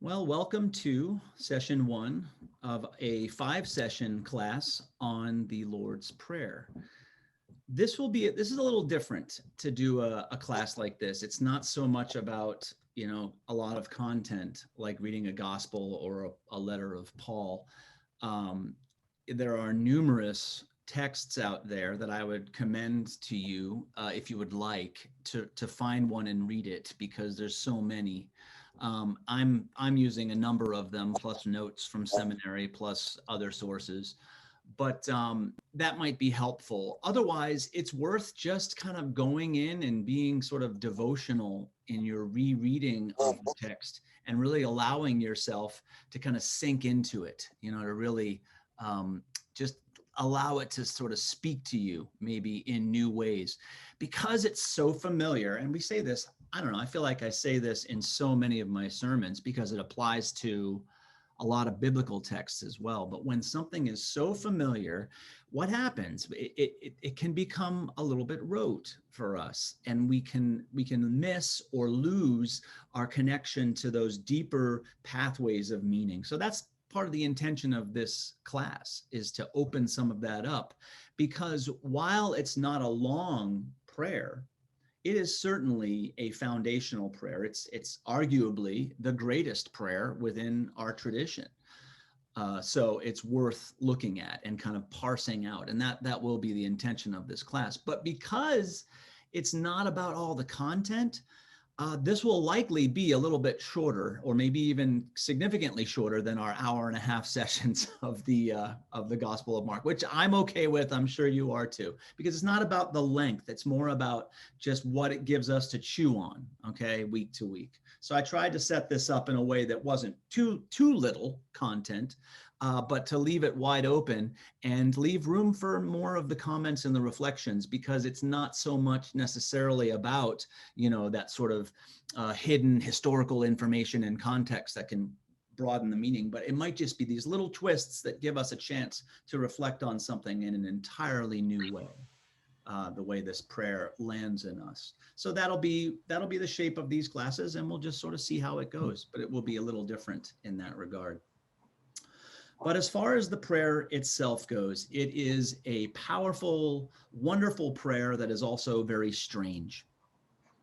Well, welcome to session one of a 5-session class on the Lord's Prayer. This is a little different to do a class like this. It's not so much about, a lot of content like reading a gospel or a letter of Paul. There are numerous texts out there that I would commend to you if you would like to find one and read it, because there's so many. I'm using a number of them, plus notes from seminary, plus other sources, but that might be helpful. Otherwise, it's worth just kind of going in and being sort of devotional in your rereading of the text and really allowing yourself to kind of sink into it, to really just allow it to sort of speak to you maybe in new ways, because it's so familiar. And we say this, I don't know, I feel like I say this in so many of my sermons because it applies to a lot of biblical texts as well. But when something is so familiar, what happens? It can become a little bit rote for us, and we can miss or lose our connection to those deeper pathways of meaning. So that's part of the intention of this class, is to open some of that up, because while it's not a long prayer, it is certainly a foundational prayer. It's arguably the greatest prayer within our tradition. So it's worth looking at and kind of parsing out, and that will be the intention of this class. But because it's not about all the content, this will likely be a little bit shorter, or maybe even significantly shorter than our hour-and-a-half sessions of the Gospel of Mark, which I'm okay with. I'm sure you are too, because it's not about the length. It's more about just what it gives us to chew on, okay, week to week. So I tried to set this up in a way that wasn't too little content, but to leave it wide open and leave room for more of the comments and the reflections, because it's not so much necessarily about, that sort of hidden historical information and context that can broaden the meaning, but it might just be these little twists that give us a chance to reflect on something in an entirely new way. The way this prayer lands in us. So that'll be the shape of these classes, and we'll just sort of see how it goes, but it will be a little different in that regard. But as far as the prayer itself goes, it is a powerful, wonderful prayer that is also very strange.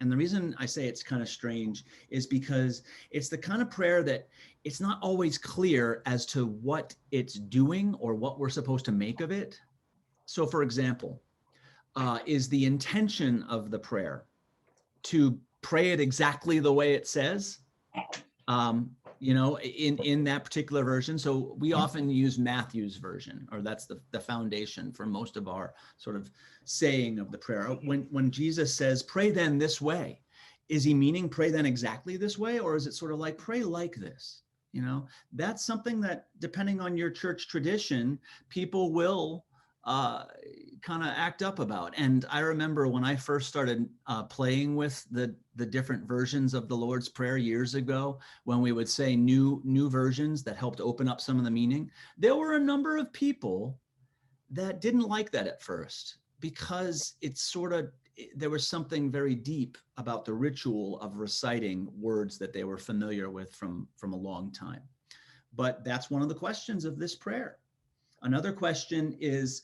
And the reason I say it's kind of strange is because it's the kind of prayer that it's not always clear as to what it's doing or what we're supposed to make of it. So for example, is the intention of the prayer to pray it exactly the way it says? In that particular version. So we often use Matthew's version, or that's the foundation for most of our sort of saying of the prayer. When Jesus says, pray then this way, is he meaning pray then exactly this way? Or is it sort of like, pray like this? That's something that, depending on your church tradition, people will kind of act up about. And I remember when I first started playing with the different versions of the Lord's Prayer years ago, when we would say new versions that helped open up some of the meaning, there were a number of people that didn't like that at first, because there was something very deep about the ritual of reciting words that they were familiar with from a long time. But that's one of the questions of this prayer. Another question is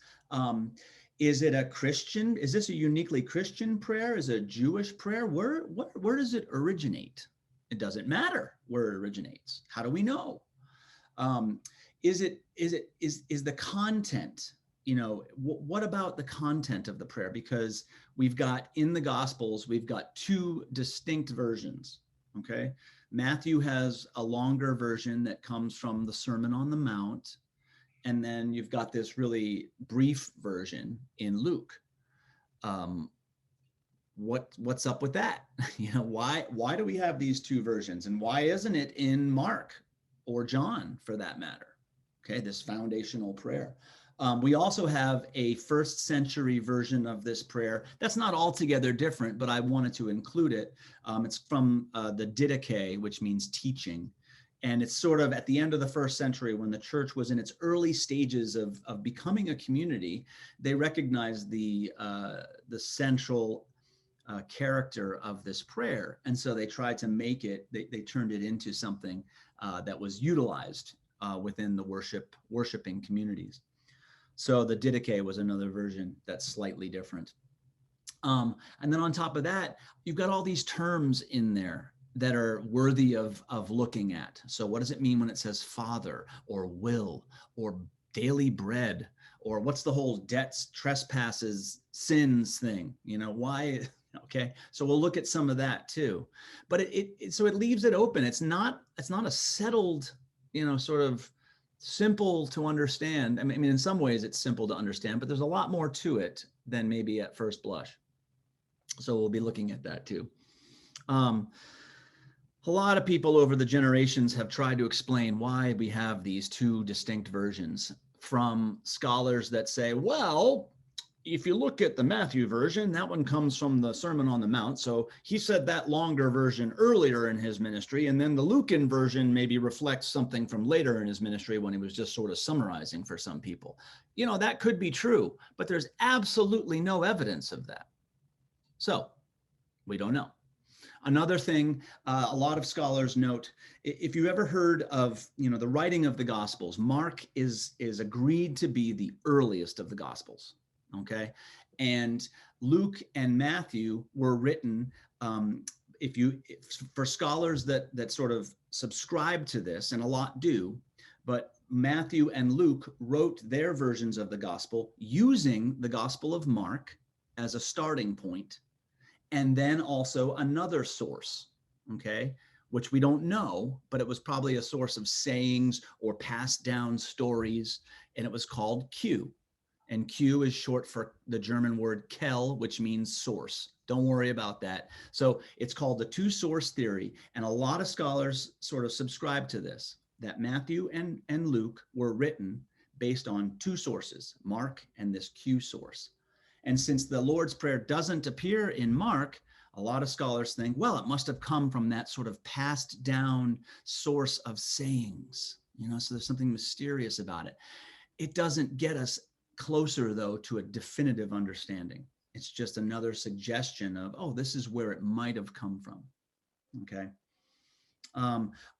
it a Christian? Is this a uniquely Christian prayer? Is it a Jewish prayer? Where does it originate? It doesn't matter where it originates. How do we know? Is the content, what about the content of the prayer? Because we've got, in the Gospels, we've got two distinct versions, okay? Matthew has a longer version that comes from the Sermon on the Mount, and then you've got this really brief version in Luke. What's up with that? Why do we have these two versions, and why isn't it in Mark or John, for that matter? Okay, this foundational prayer. We also have a first century version of this prayer that's not altogether different, but I wanted to include it. It's from the Didache, which means teaching. And it's sort of at the end of the first century, when the church was in its early stages of becoming a community. They recognized the central character of this prayer. And so they tried to make it, they turned it into something that was utilized within the worshiping communities. So the Didache was another version that's slightly different. And then on top of that, you've got all these terms in there that are worthy of looking at. So what does it mean when it says father or will or daily bread, or what's the whole debts, trespasses, sins thing? Why? Okay, so we'll look at some of that too. But so it leaves it open. It's not a settled, sort of simple to understand. I mean, in some ways it's simple to understand, but there's a lot more to it than maybe at first blush. So we'll be looking at that too. A lot of people over the generations have tried to explain why we have these two distinct versions, from scholars that say, well, if you look at the Matthew version, that one comes from the Sermon on the Mount. So he said that longer version earlier in his ministry. And then the Lucan version maybe reflects something from later in his ministry when he was just sort of summarizing for some people. That could be true, but there's absolutely no evidence of that. So we don't know. Another thing, a lot of scholars note, if you ever heard of, the writing of the Gospels, Mark is agreed to be the earliest of the Gospels. Okay, and Luke and Matthew were written. For scholars that sort of subscribe to this, and a lot do, but Matthew and Luke wrote their versions of the gospel using the Gospel of Mark as a starting point, and then also another source, okay, which we don't know, but it was probably a source of sayings or passed down stories, and it was called Q. And Q is short for the German word Quelle, which means source. Don't worry about that. So it's called the two source theory. And a lot of scholars sort of subscribe to this, that Matthew and Luke were written based on two sources, Mark and this Q source. And since the Lord's Prayer doesn't appear in Mark, a lot of scholars think, well, it must have come from that sort of passed down source of sayings, so there's something mysterious about it. It doesn't get us closer, though, to a definitive understanding. It's just another suggestion of, oh, this is where it might have come from. Okay.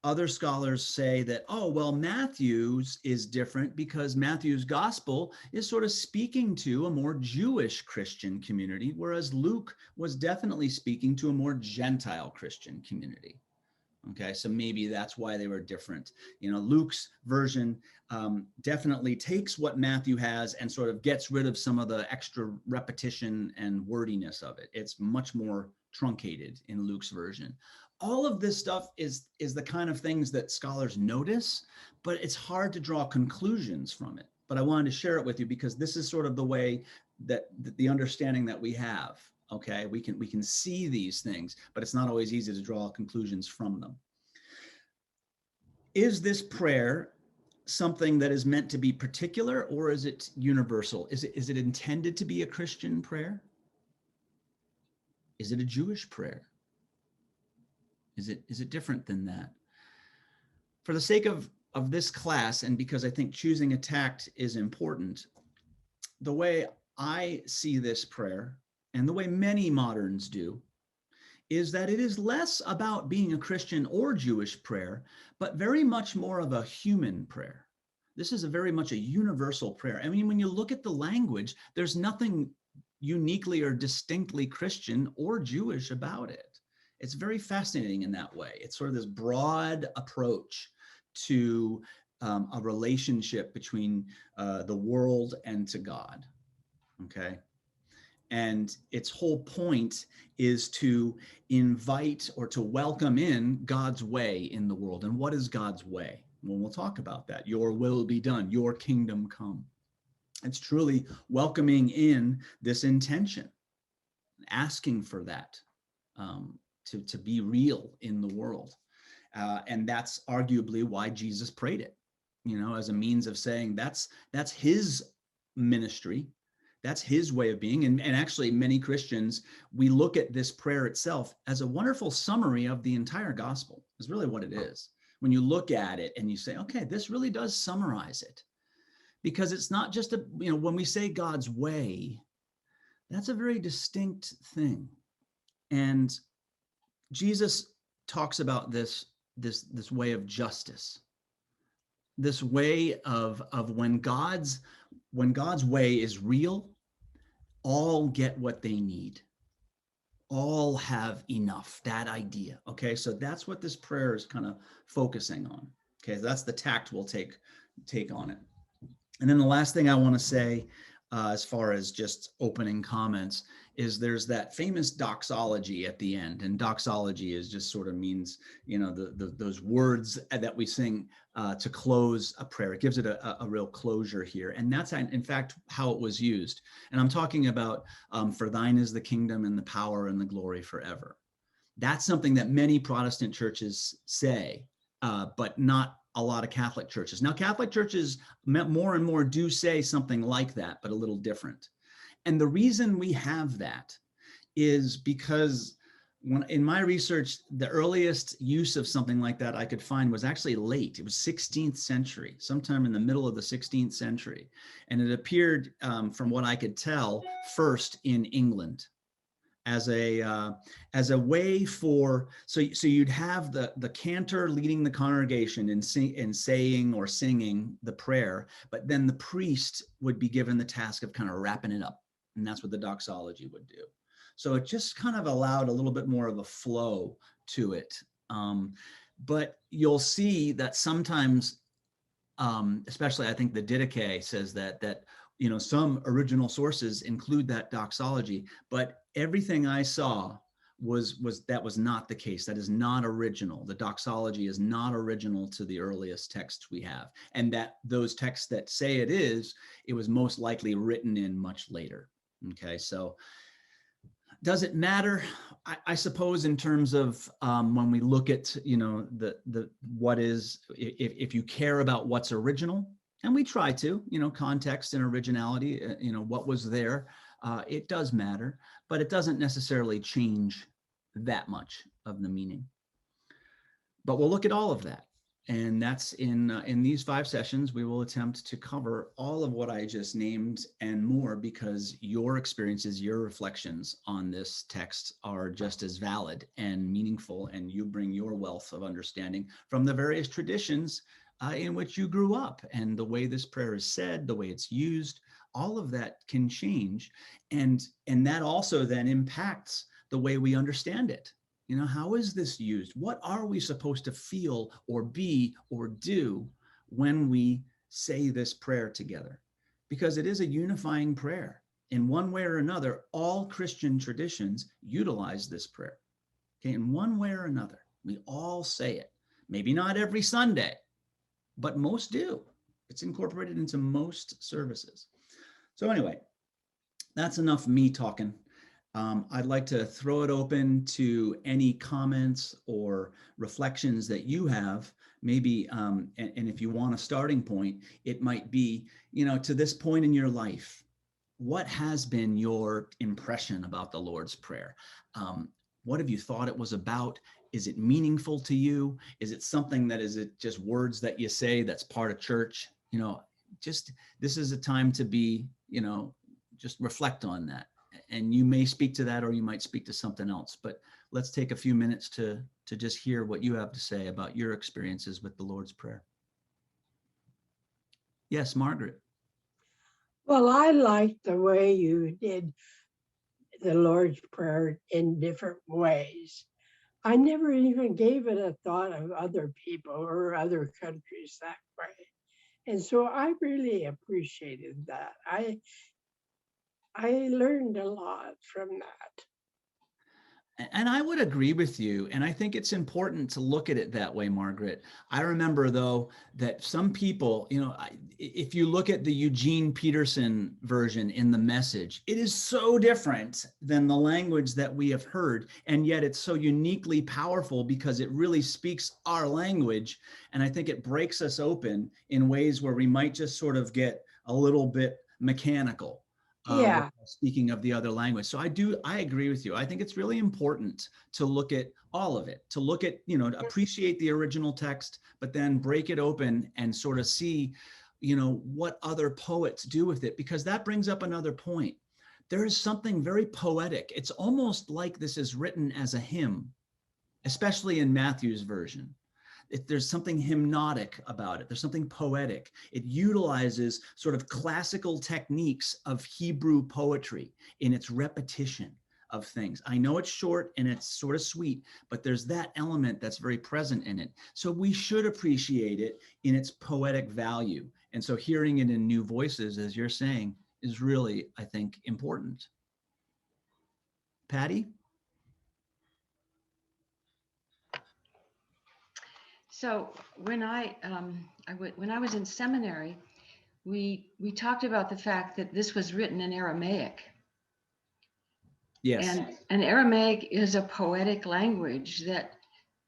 Other scholars say that, oh, well, Matthew's is different because Matthew's gospel is sort of speaking to a more Jewish Christian community, whereas Luke was definitely speaking to a more Gentile Christian community. Okay, so maybe that's why they were different. Luke's version definitely takes what Matthew has and sort of gets rid of some of the extra repetition and wordiness of it. It's much more truncated in Luke's version. All of this stuff is the kind of things that scholars notice, but it's hard to draw conclusions from it. But I wanted to share it with you because this is sort of the way that the understanding that we have. Okay, we can see these things, but it's not always easy to draw conclusions from them. Is this prayer something that is meant to be particular, or is it universal? Is it intended to be a Christian prayer? Is it a Jewish prayer? Is it different than that? For the sake of this class, and because I think choosing a tact is important, the way I see this prayer, and the way many moderns do, is that it is less about being a Christian or Jewish prayer, but very much more of a human prayer. This is very much a universal prayer. I mean, when you look at the language, there's nothing uniquely or distinctly Christian or Jewish about it. It's very fascinating in that way. It's sort of this broad approach to a relationship between the world and to God, okay? And its whole point is to invite or to welcome in God's way in the world. And what is God's way? Well, we'll talk about that. Your will be done, your kingdom come. It's truly welcoming in this intention, asking for that to be real in the world. And that's arguably why Jesus prayed it, as a means of saying that's his ministry. That's his way of being. And actually, many Christians, we look at this prayer itself as a wonderful summary of the entire gospel, is really what it is. When you look at it and you say, okay, this really does summarize it. Because it's not just when we say God's way, that's a very distinct thing. And Jesus talks about this this way of justice, this way of when God's way is real, all get what they need, all have enough, that idea. Okay, so that's what this prayer is kind of focusing on. Okay, that's the tact we'll take on it. And then the last thing I want to say, as far as just opening comments, is there's that famous doxology at the end. And doxology is just sort of means, those words that we sing to close a prayer. It gives it a real closure here. And that's, in fact, how it was used. And I'm talking about, for thine is the kingdom and the power and the glory forever. That's something that many Protestant churches say, but not a lot of Catholic churches. Now, Catholic churches more and more do say something like that, but a little different. And the reason we have that is because in my research, the earliest use of something like that I could find was actually late. It was 16th century, sometime in the middle of the 16th century. And it appeared, from what I could tell, first in England, as a way for, so you'd have the cantor leading the congregation in saying or singing the prayer, but then the priest would be given the task of kind of wrapping it up, and that's what the doxology would do. So it just kind of allowed a little bit more of a flow to it. But you'll see that sometimes, especially I think the Didache says that some original sources include that doxology, but everything I saw was not the case. That is not original. The doxology is not original to the earliest texts we have. And that those texts that say it was most likely written in much later. Okay, so does it matter? I suppose in terms of when we look at, what is, if you care about what's original, and we try to, context and originality, what was there, it does matter, but it doesn't necessarily change that much of the meaning. But we'll look at all of that. And that's in these 5 sessions, we will attempt to cover all of what I just named and more, because your experiences, your reflections on this text are just as valid and meaningful, and you bring your wealth of understanding from the various traditions in which you grew up, and the way this prayer is said, the way it's used, all of that can change. And that also then impacts the way we understand it. How is this used? What are we supposed to feel or be or do when we say this prayer together? Because it is a unifying prayer. In one way or another, all Christian traditions utilize this prayer. Okay, in one way or another, we all say it. Maybe not every Sunday, but most do. It's incorporated into most services. So anyway, that's enough me talking. I'd like to throw it open to any comments or reflections that you have. Maybe, and if you want a starting point, it might be, to this point in your life, what has been your impression about the Lord's Prayer? What have you thought it was about? Is it meaningful to you? Is it something that is it just words that you say that's part of church? This is a time to be, just reflect on that. And you may speak to that, or you might speak to something else, but let's take a few minutes to just hear what you have to say about your experiences with the Lord's Prayer. Yes, Margaret. Well, I like the way you did the Lord's Prayer in different ways. I never even gave it a thought of other people or other countries that way. And so I really appreciated that. I learned a lot from that. And I would agree with you. And I think it's important to look at it that way, Margaret. I remember, though, that some people, if you look at the Eugene Peterson version in the Message, it is so different than the language that we have heard. And yet it's so uniquely powerful because it really speaks our language. And I think it breaks us open in ways where we might just sort of get a little bit mechanical. Speaking of the other language. So I agree with you. I think it's really important to look at all of it, to look at, to appreciate the original text, but then break it open and sort of see, what other poets do with it, because that brings up another point. There is something very poetic. It's almost like this is written as a hymn, especially in Matthew's version. There's something hypnotic about it. There's something poetic. It utilizes sort of classical techniques of Hebrew poetry in its repetition of things. I know it's short and it's sort of sweet, but there's that element that's very present in it. So we should appreciate it in its poetic value. And so hearing it in new voices, as you're saying, is really, I think, important. Patty? So when when I was in seminary, we talked about the fact that this was written in Aramaic. Yes. And Aramaic is a poetic language that,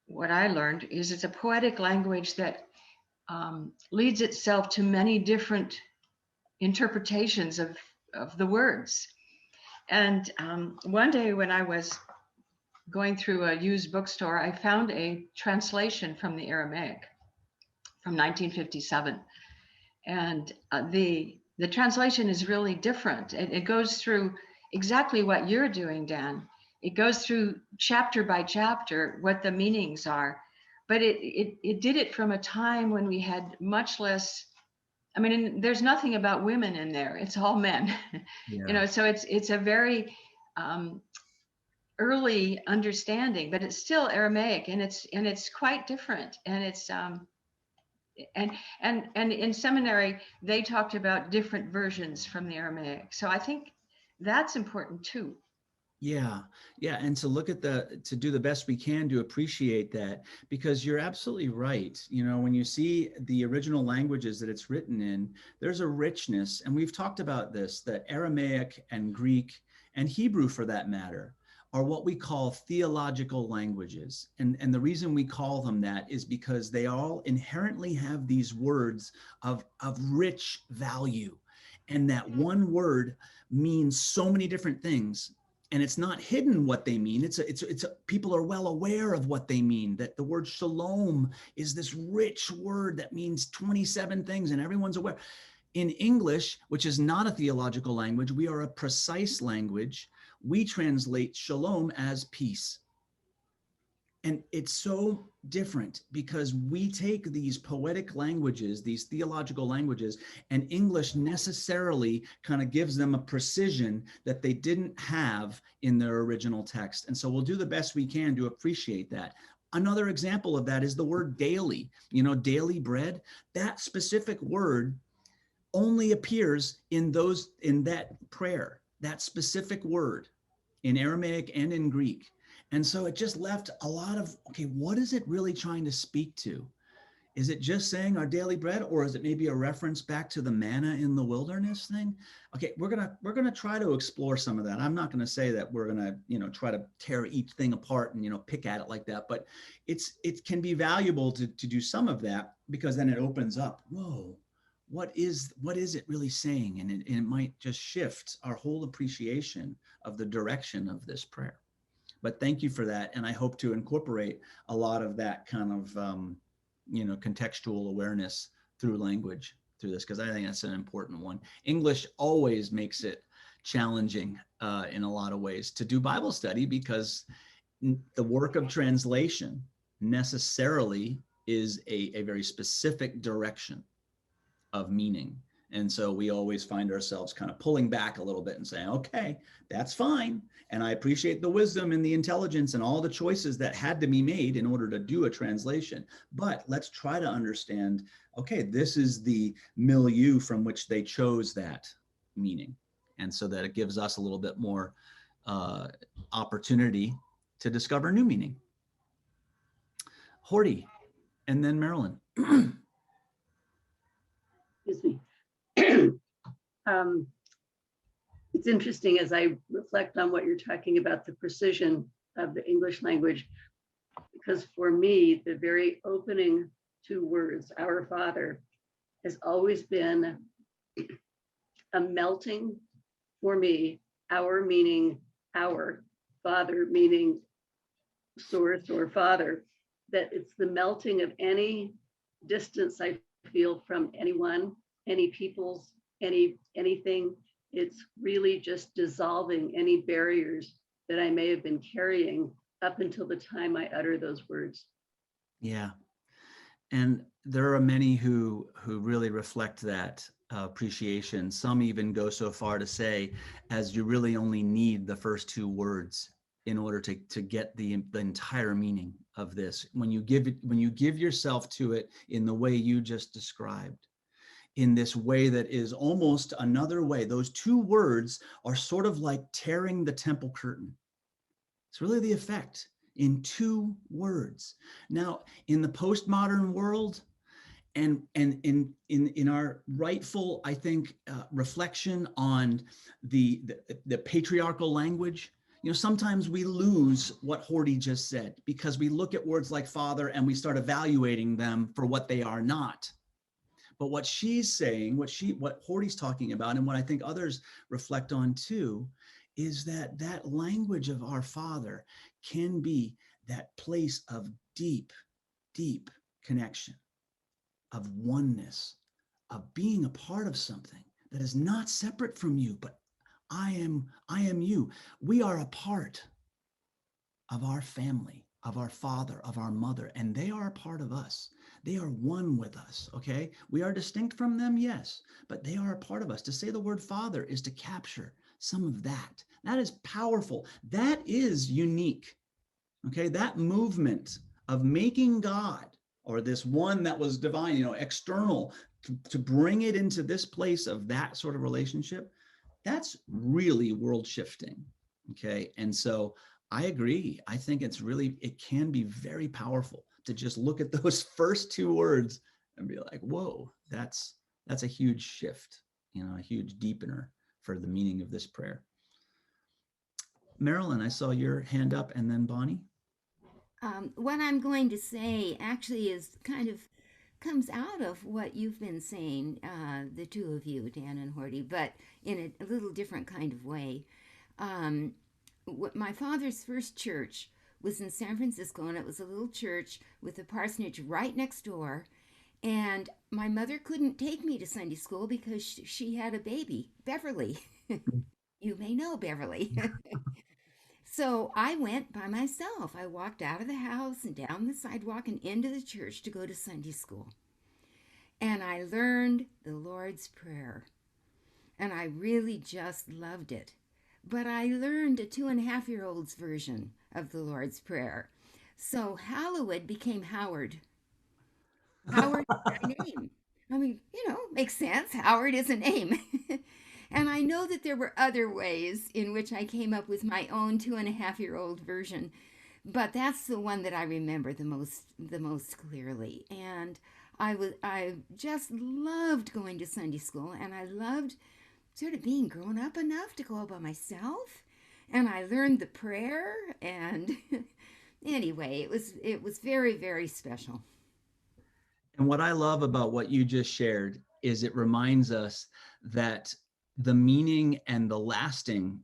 what I learned is it's a poetic language that leads itself to many different interpretations of the words. And one day when I was going through a used bookstore, I found a translation from the Aramaic from 1957. And the translation is really different. It goes through exactly what you're doing, Dan. It goes through chapter by chapter what the meanings are, but it did it from a time when we had much less. I mean, there's nothing about women in there. It's all men. Yeah. So it's a very early understanding, but it's still Aramaic, and it's quite different. And it's and in seminary they talked about different versions from the Aramaic. So I think that's important too. Yeah. And to look at to do the best we can to appreciate that, because you're absolutely right. When you see the original languages that it's written in, there's a richness. And we've talked about this, that Aramaic and Greek and Hebrew, for that matter, are what we call theological languages. And the reason we call them that is because they all inherently have these words of rich value. And that one word means so many different things. And it's not hidden what they mean. People are well aware of what they mean, that the word shalom is this rich word that means 27 things, and everyone's aware. In English, which is not a theological language, we are a precise language. We translate shalom as peace. And it's so different because we take these poetic languages, these theological languages, and English necessarily kind of gives them a precision that they didn't have in their original text. And so we'll do the best we can to appreciate that. Another example of that is the word daily, daily bread. That specific word only appears in that prayer, that specific word in Aramaic and in Greek. And so it just left a lot of, okay, what is it really trying to speak to? Is it just saying our daily bread, or is it maybe a reference back to the manna in the wilderness thing? Okay, we're gonna try to explore some of that. I'm not gonna say that we're gonna, try to tear each thing apart and pick at it like that, but it can be valuable to do some of that, because then it opens up, whoa, what is it really saying? And it might just shift our whole appreciation of the direction of this prayer. But thank you for that. And I hope to incorporate a lot of that kind of, contextual awareness through language through this, because I think that's an important one. English always makes it challenging in a lot of ways to do Bible study, because the work of translation necessarily is a very specific direction of meaning. And so we always find ourselves kind of pulling back a little bit and saying, okay, that's fine. And I appreciate the wisdom and the intelligence and all the choices that had to be made in order to do a translation. But let's try to understand, okay, this is the milieu from which they chose that meaning. And so that it gives us a little bit more opportunity to discover new meaning. Horty, and then Marilyn. Excuse me. It's interesting as I reflect on what you're talking about, the precision of the English language, because for me, the very opening two words, our Father, has always been a melting for me, our meaning our, Father meaning source or Father, that it's the melting of any distance I feel from anyone, any people's, anything. It's really just dissolving any barriers that I may have been carrying up until the time I utter those words. Yeah. And there are many who really reflect that appreciation. Some even go so far to say, as you really only need the first two words in order to get the entire meaning of this. When you give yourself to it in the way you just described, in this way that is almost another way, those two words are sort of like tearing the temple curtain. It's really the effect in two words. Now, in the postmodern world, and in our rightful, I think, reflection on the patriarchal language, sometimes we lose what Horty just said because we look at words like father and we start evaluating them for what they are not. But what she's saying, what Horty's talking about, and what I think others reflect on too, is that language of our Father can be that place of deep, deep connection, of oneness, of being a part of something that is not separate from you, but I am you. We are a part of our family, of our father, of our mother, and they are a part of us. They are one with us, okay? We are distinct from them, yes, but they are a part of us. To say the word father is to capture some of that. That is powerful. That is unique, okay? That movement of making God, or this one that was divine, external, to bring it into this place of that sort of relationship, that's really world shifting, okay? And so I agree. I think it can be very powerful to just look at those first two words and be like, whoa, that's a huge shift, a huge deepener for the meaning of this prayer. Marilyn, I saw your hand up, and then Bonnie. What I'm going to say actually is kind of comes out of what you've been saying, the two of you, Dan and Horty, but in a little different kind of way. My father's first church was in San Francisco, and it was a little church with a parsonage right next door. And my mother couldn't take me to Sunday school because she had a baby, Beverly. You may know Beverly. So I went by myself. I walked out of the house and down the sidewalk and into the church to go to Sunday school. And I learned the Lord's Prayer. And I really just loved it. But I learned a 2.5-year-old's version of the Lord's Prayer. So Hallowed became Howard. Howard is my name. I mean, makes sense. Howard is a name. And I know that there were other ways in which I came up with my own 2.5-year-old version, but that's the one that I remember the most clearly. And I just loved going to Sunday school, and I loved sort of being grown up enough to go all by myself. And I learned the prayer, and anyway, it was very, very special. And what I love about what you just shared is it reminds us that the meaning and the lasting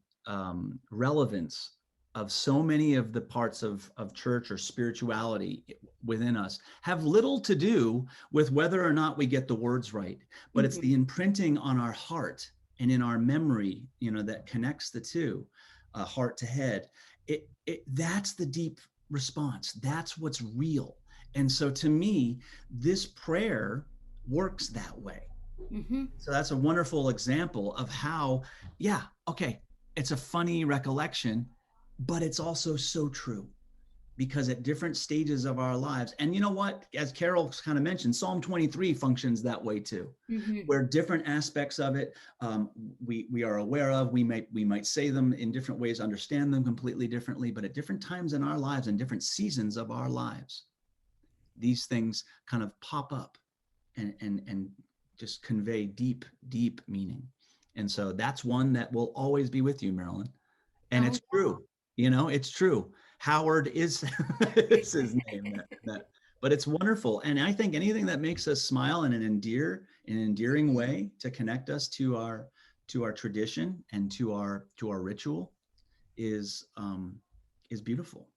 relevance of so many of the parts of church or spirituality within us have little to do with whether or not we get the words right, but it's the imprinting on our heart and in our memory, that connects the two, heart to head. That's the deep response. That's what's real. And so to me, this prayer works that way. Mm-hmm. So that's a wonderful example of how, it's a funny recollection, but it's also so true, because at different stages of our lives, and you know what, as Carol kind of mentioned, Psalm 23 functions that way too, where different aspects of it we are aware of, we might say them in different ways, understand them completely differently, but at different times in our lives and different seasons of our lives, these things kind of pop up and just convey deep, deep meaning. And so that's one that will always be with you, Marilyn. And it's true, it's true. Howard is his name, but it's wonderful. And I think anything that makes us smile in an endearing way to connect us to our tradition and to our ritual is beautiful.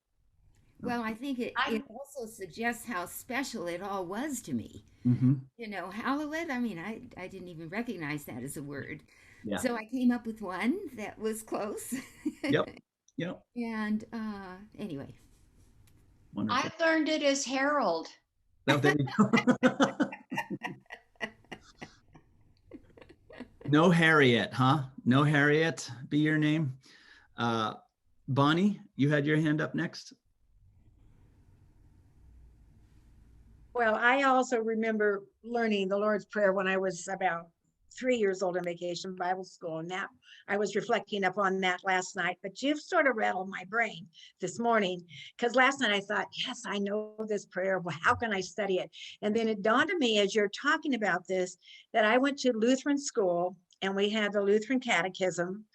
Well, I think it also suggests how special it all was to me. Hallowed, I mean, I didn't even recognize that as a word. Yeah. So I came up with one that was close. Yep. And anyway. Wonderful. I learned it as Harold. Oh, there you go. No Harriet, huh? No Harriet be your name. Bonnie, you had your hand up next. Well, I also remember learning the Lord's Prayer when I was about 3 years old in Vacation Bible School. And that I was reflecting upon that last night, but you've sort of rattled my brain this morning, because last night I thought, yes, I know this prayer. Well, how can I study it? And then it dawned on me as you're talking about this, that I went to Lutheran school and we had the Lutheran catechism.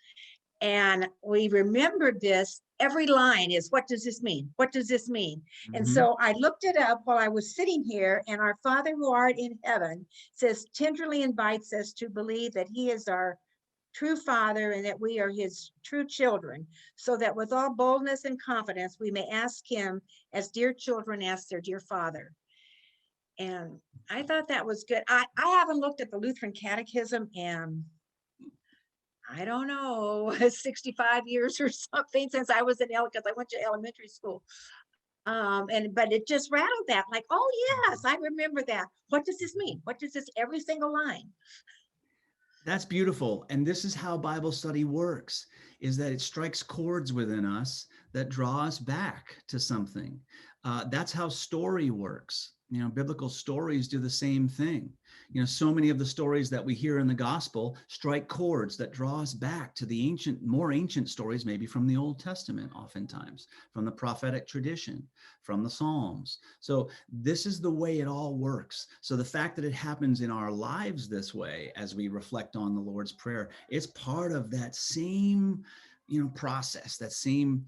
And we remembered this. Every line is, what does this mean? What does this mean? And Mhm. so I looked it up while I was sitting here, and our Father who art in heaven says, tenderly invites us to believe that he is our true Father and that we are his true children, so that with all boldness and confidence, we may ask him as dear children ask their dear Father. And I thought that was good. I haven't looked at the Lutheran catechism and I don't know, 65 years or something since I was because I went to elementary school. But it just rattled that, like, oh yes, I remember that. What does this mean? What does this, every single line? That's beautiful. And this is how Bible study works, is that it strikes chords within us that draw us back to something. That's how story works. You know, biblical stories do the same thing. You know, so many of the stories that we hear in the gospel strike chords that draw us back to the ancient, more ancient stories, maybe from the Old Testament, oftentimes from the prophetic tradition, from the Psalms. So this is the way it all works. So the fact that it happens in our lives this way, as we reflect on the Lord's Prayer, it's part of that same, you know, process, that same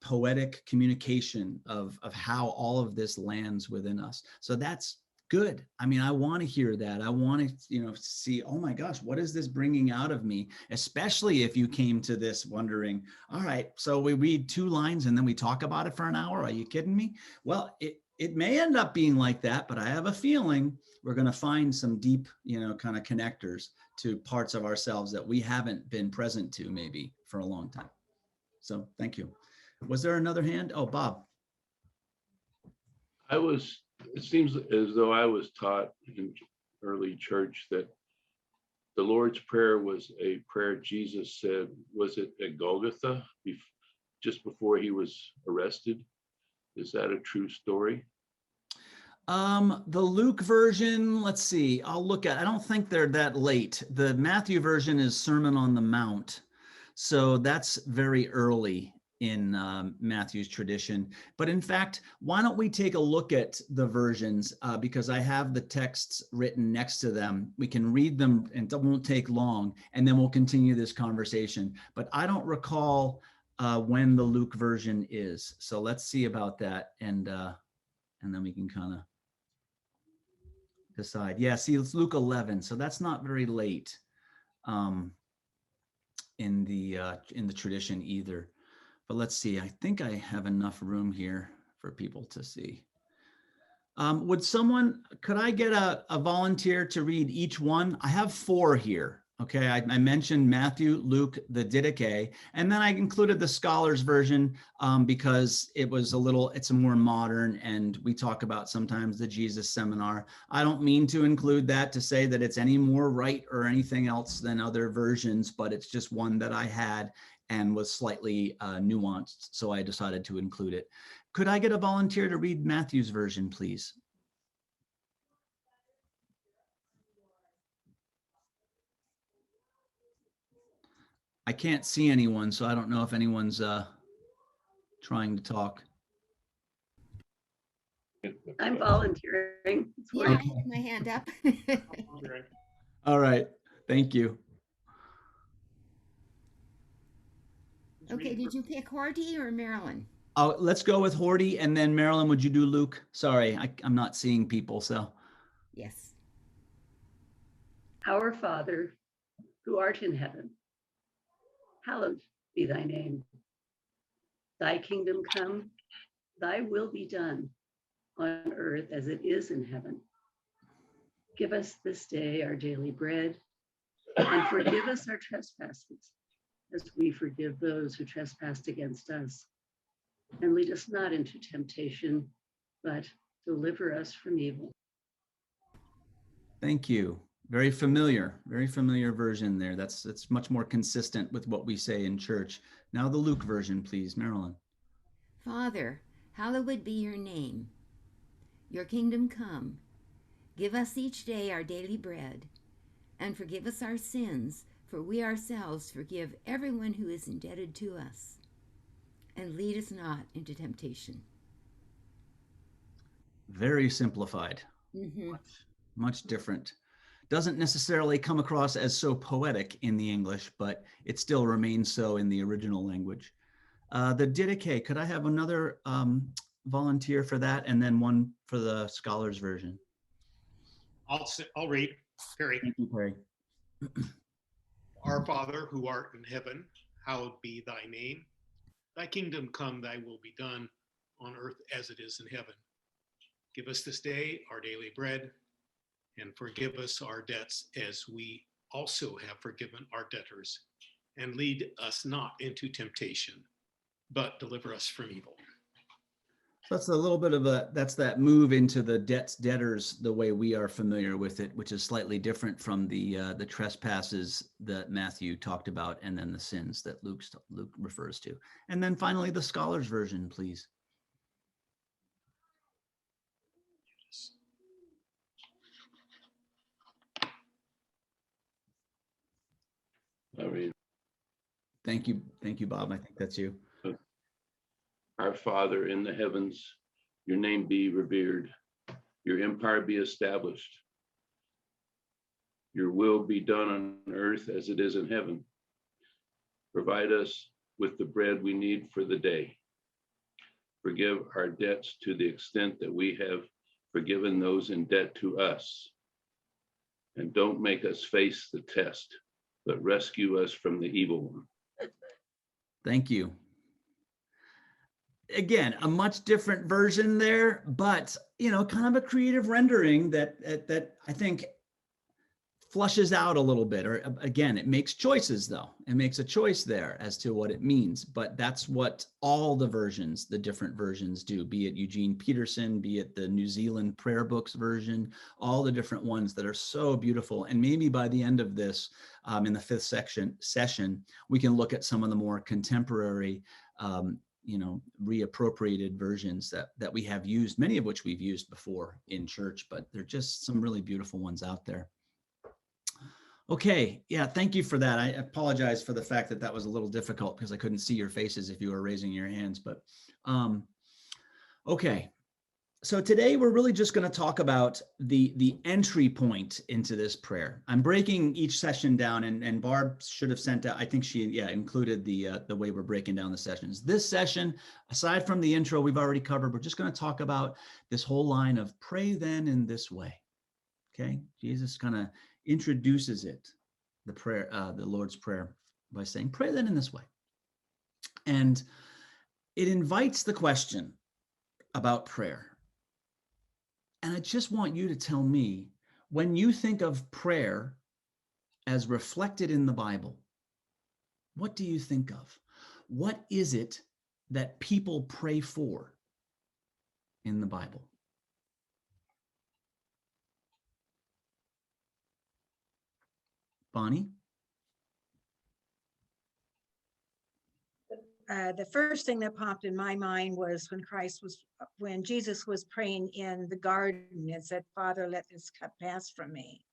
poetic communication of how all of this lands within us. So that's good. I mean, I want to hear that. I want to, you know, see, oh my gosh, what is this bringing out of me? Especially if you came to this wondering, all right, so we read 2 lines and then we talk about it for an hour. Are you kidding me? Well, it may end up being like that, but I have a feeling we're going to find some deep, you know, kind of connectors to parts of ourselves that we haven't been present to maybe for a long time. So thank you. Was there another hand? Oh, Bob. It seems as though I was taught in early church that the Lord's Prayer was a prayer Jesus said, was it at Golgotha, just before he was arrested? Is that a true story? The Luke version, let's see, I'll look at, I don't think they're that late. The Matthew version is Sermon on the Mount. So that's very early in Matthew's tradition. But in fact, why don't we take a look at the versions, because I have the texts written next to them. We can read them and it won't take long, and then we'll continue this conversation. But I don't recall when the Luke version is. So let's see about that, and then we can kind of decide. Yeah, see, it's Luke 11, so that's not very late in the tradition either. But let's see, I think I have enough room here for people to see. Could I get a volunteer to read each one? I have 4 here. Okay, I mentioned Matthew, Luke, the Didache, and then I included the Scholars version because it's a more modern, and we talk about sometimes the Jesus Seminar. I don't mean to include that to say that it's any more right or anything else than other versions, but it's just one that I had and was slightly nuanced, so I decided to include it. Could I get a volunteer to read Matthew's version, please? I can't see anyone, so I don't know if anyone's trying to talk. I'm volunteering. Yeah, I have my hand up. All right, thank you. Okay, did you pick Horty or Marilyn? Oh, let's go with Horty, and then Marilyn, would you do Luke? Sorry, I'm not seeing people, so. Yes. Our Father, who art in heaven, hallowed be thy name. Thy kingdom come, thy will be done on earth as it is in heaven. Give us this day our daily bread, and forgive us our trespasses, as we forgive those who trespass against us. And lead us not into temptation, but deliver us from evil. Thank you. Very familiar version there. That's much more consistent with what we say in church. Now the Luke version, please, Marilyn. Father, hallowed be your name. Your kingdom come. Give us each day our daily bread, and forgive us our sins, for we ourselves forgive everyone who is indebted to us. And lead us not into temptation. Very simplified. Mm-hmm. Much different. Doesn't necessarily come across as so poetic in the English, but it still remains so in the original language. The Didache, could I have another volunteer for that, and then one for the scholars version? I'll read. Perry. Thank you, Perry. Our Father who art in heaven, hallowed be thy name. Thy kingdom come, thy will be done on earth as it is in heaven. Give us this day our daily bread, and forgive us our debts as we also have forgiven our debtors. And lead us not into temptation, but deliver us from evil. So that's a little bit of that's that move into the debtors the way we are familiar with it, which is slightly different from the trespasses that Matthew talked about, and then the sins that Luke refers to. And then finally, the scholars version, please. I mean, Thank you, Bob. I think that's you. our Father in the heavens, your name be revered, your empire be established, your will be done on earth as it is in heaven. Provide us with the bread we need for the day. Forgive our debts to the extent that we have forgiven those in debt to us. And don't make us face the test, but rescue us from the evil one. Thank you. Again, a much different version there, but kind of a creative rendering that I think flushes out a little bit. Or again, it makes choices though. It makes a choice there as to what it means. But that's what all the different versions do, be it Eugene Peterson, be it the New Zealand Prayer Books version, all the different ones that are so beautiful. And maybe by the end of this, in the fifth session, we can look at some of the more contemporary reappropriated versions that we have used, many of which we've used before in church, but they're just some really beautiful ones out there. Okay, yeah, thank you for that. I apologize for the fact that was a little difficult because I couldn't see your faces if you were raising your hands, but okay. So today we're really just going to talk about the entry point into this prayer. I'm breaking each session down, and Barb should have sent out, I think she included the way we're breaking down the sessions. This session, aside from the intro we've already covered, we're just going to talk about this whole line of pray then in this way. Okay, Jesus kind of introduces it, the prayer, the Lord's Prayer, by saying, pray then in this way. And it invites the question about prayer. And I just want you to tell me, when you think of prayer as reflected in the Bible, what do you think of? What is it that people pray for in the Bible? Bonnie? The first thing that popped in my mind was when Jesus was praying in the garden and said, Father, let this cup pass from me.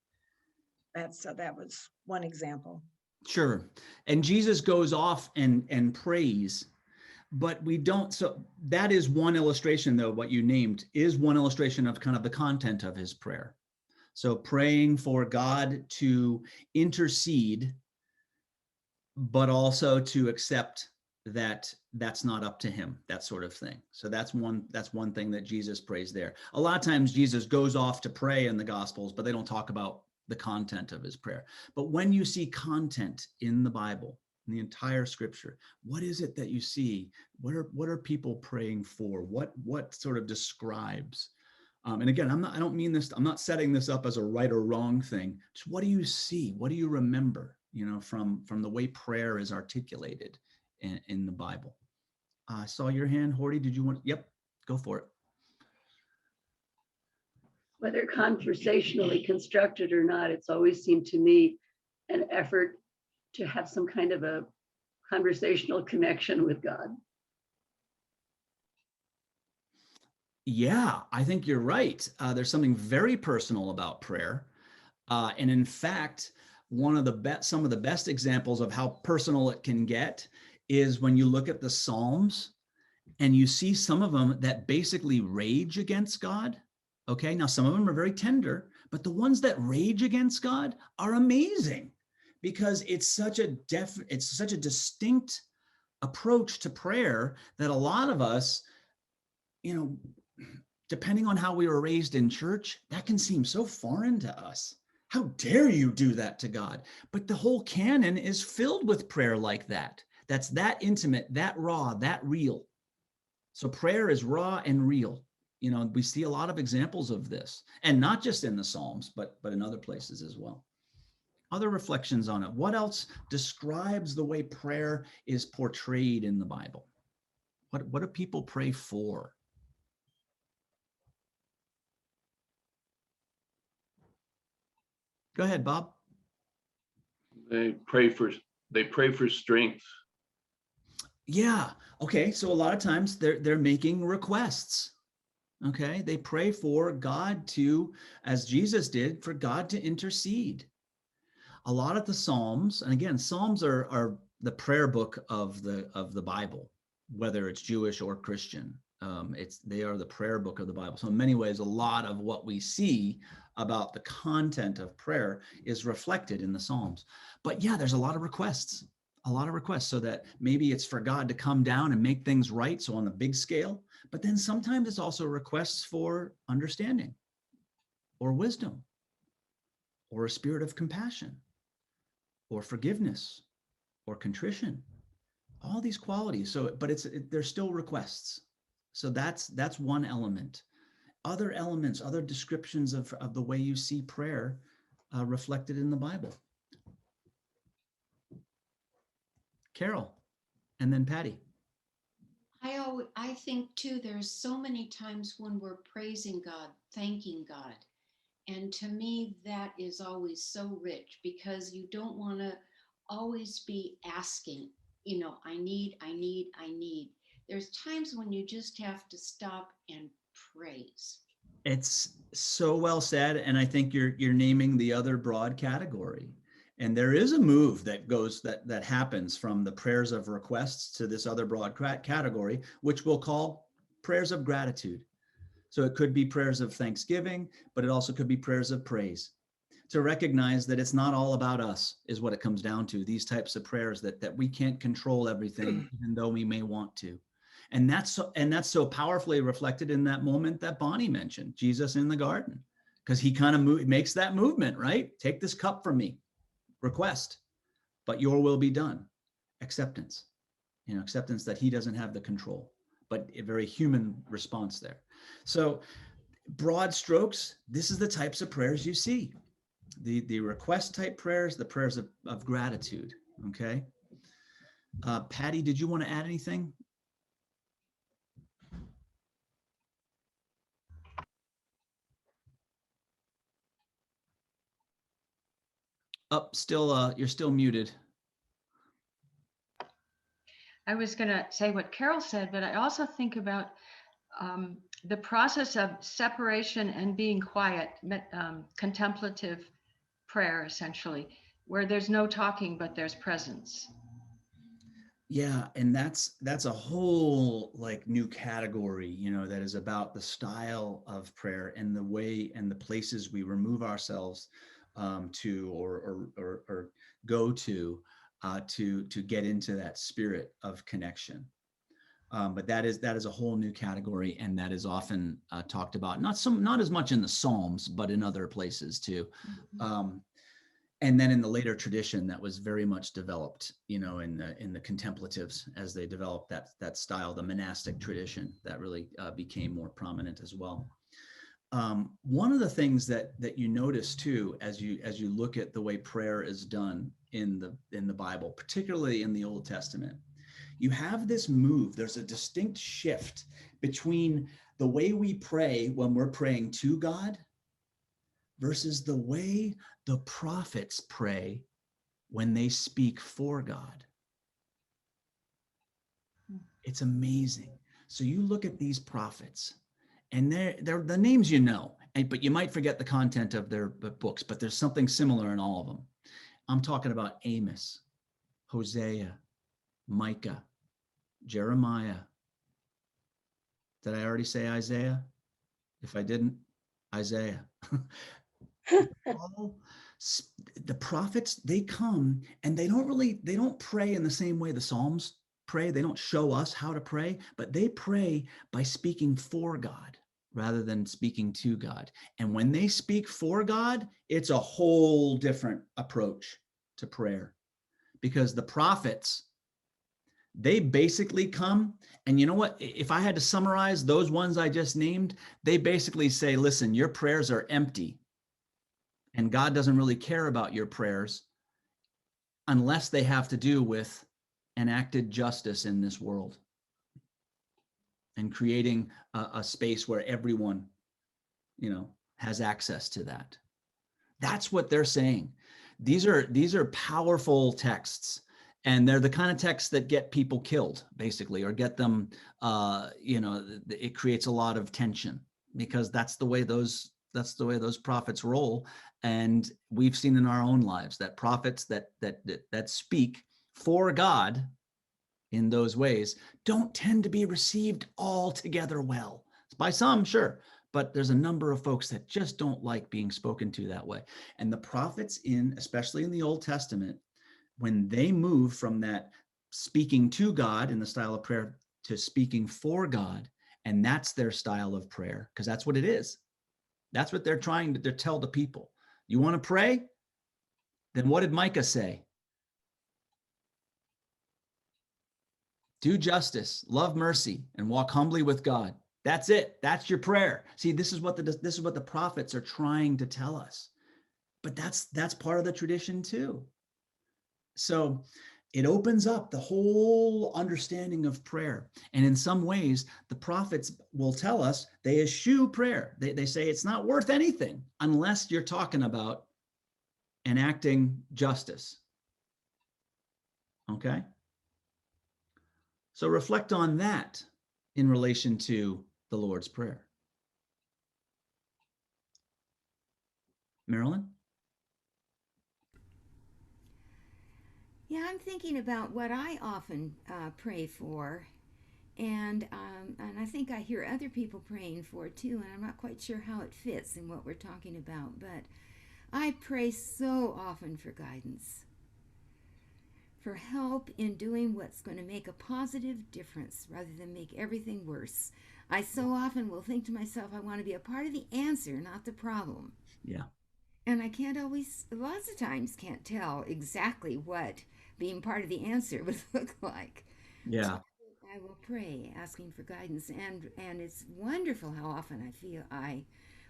That was one example. Sure. And Jesus goes off and prays, but we don't. So that is one illustration, though, what you named is one illustration of kind of the content of his prayer. So praying for God to intercede, but also to accept that that's not up to him, that sort of thing. So that's one thing that Jesus prays there. A lot of times Jesus goes off to pray in the Gospels, but they don't talk about the content of his prayer. But when you see content in the Bible, in the entire Scripture, what is it that you see? What are people praying for? What sort of describes? And again, I don't mean this, I'm not setting this up as a right or wrong thing. Just what do you see? What do you remember, from the way prayer is articulated in the Bible? I saw your hand, Horty. Did you want? Yep, go for it. whether conversationally constructed or not, it's always seemed to me an effort to have some kind of a conversational connection with God. Yeah, I think you're right. There's something very personal about prayer. And in fact, some of the best examples of how personal it can get is when you look at the Psalms and you see some of them that basically rage against God. Okay, now some of them are very tender, but the ones that rage against God are amazing because it's such a distinct approach to prayer that a lot of us, depending on how we were raised in church, that can seem so foreign to us. How dare you do that to God? But the whole canon is filled with prayer like that. That's that intimate, that raw, that real. So prayer is raw and real. We see a lot of examples of this, and not just in the Psalms, but in other places as well. Other reflections on it. What else describes the way prayer is portrayed in the Bible? What do people pray for? Go ahead, Bob. They pray for strength. Yeah. Okay. So a lot of times they're making requests. Okay. They pray for God to, as Jesus did, for God to intercede. A lot of the Psalms, and again, Psalms are the prayer book of the Bible, whether it's Jewish or Christian. They are the prayer book of the Bible. So in many ways, a lot of what we see about the content of prayer is reflected in the Psalms. But yeah, there's a lot of requests so that maybe it's for God to come down and make things right. So on the big scale, but then sometimes it's also requests for understanding or wisdom or a spirit of compassion or forgiveness or contrition, all these qualities. So, but they're still requests. So that's one element. Other elements, other descriptions of the way you see prayer reflected in the Bible. Carol, and then Patty. I think too, there's so many times when we're praising God, thanking God. And to me, that is always so rich because you don't want to always be asking, I need. There's times when you just have to stop and praise. It's so well said. And I think you're naming the other broad category. And there is a move that happens from the prayers of requests to this other broad category, which we'll call prayers of gratitude. So it could be prayers of thanksgiving, but it also could be prayers of praise. To recognize that it's not all about us is what it comes down to. These types of prayers that we can't control everything, even though we may want to. And that's so powerfully reflected in that moment that Bonnie mentioned, Jesus in the garden, because he kind of makes that movement, right? Take this cup from me, request, but your will be done. Acceptance, acceptance that he doesn't have the control, but a very human response there. So broad strokes, this is the types of prayers you see. The request type prayers, the prayers of gratitude, okay? Patty, did you want to add anything? You're still muted. I was going to say what Carol said, but I also think about the process of separation and being quiet, contemplative prayer, essentially, where there's no talking, but there's presence. Yeah, and that's a whole new category, that is about the style of prayer and the way and the places we remove ourselves to or go to get into that spirit of connection. But that is a whole new category, and that is often talked about, not as much in the Psalms, but in other places too. Mm-hmm. And then in the later tradition, that was very much developed, in the contemplatives as they developed that style, the monastic tradition that really became more prominent as well. One of the things that you notice too, as you look at the way prayer is done in the Bible, particularly in the Old Testament, you have this move. There's a distinct shift between the way we pray when we're praying to God versus the way the prophets pray when they speak for God. It's amazing. So you look at these prophets, and they're the names you know, but you might forget the content of their books, but there's something similar in all of them. I'm talking about Amos, Hosea, Micah, Jeremiah. Did I already say Isaiah? If I didn't, Isaiah. All the prophets, they come and they don't pray in the same way the Psalms pray. They don't show us how to pray, but they pray by speaking for God rather than speaking to God. And when they speak for God, it's a whole different approach to prayer, because the prophets, they basically come, and you know what? If I had to summarize those ones I just named, they basically say, listen, your prayers are empty, and God doesn't really care about your prayers unless they have to do with enacted justice in this world and creating a space where everyone, has access to that. That's what they're saying. These are powerful texts, and they're the kind of texts that get people killed, basically, or get them, it creates a lot of tension, because that's the way those prophets roll. And we've seen in our own lives that prophets that speak for God in those ways don't tend to be received altogether well. By some, sure, but there's a number of folks that just don't like being spoken to that way. And the prophets, especially in the Old Testament, when they move from that speaking to God in the style of prayer to speaking for God, and that's their style of prayer, because that's what it is. That's what they're trying to tell the people. You want to pray? Then what did Micah say? Do justice, love mercy, and walk humbly with God. That's it. That's your prayer. See, this is what the prophets are trying to tell us. But that's part of the tradition too. So it opens up the whole understanding of prayer. And in some ways, the prophets will tell us, they eschew prayer. They say it's not worth anything unless you're talking about enacting justice. Okay? So reflect on that in relation to the Lord's Prayer. Marilyn? Yeah, I'm thinking about what I often pray for, and I think I hear other people praying for it too, and I'm not quite sure how it fits in what we're talking about, but I pray so often for guidance, for help in doing what's going to make a positive difference rather than make everything worse. I so often will think to myself, I want to be a part of the answer, not the problem. Yeah. And I can't always, lots of times, can't tell exactly what being part of the answer would look like. Yeah. So I will pray, asking for guidance, and it's wonderful how often I feel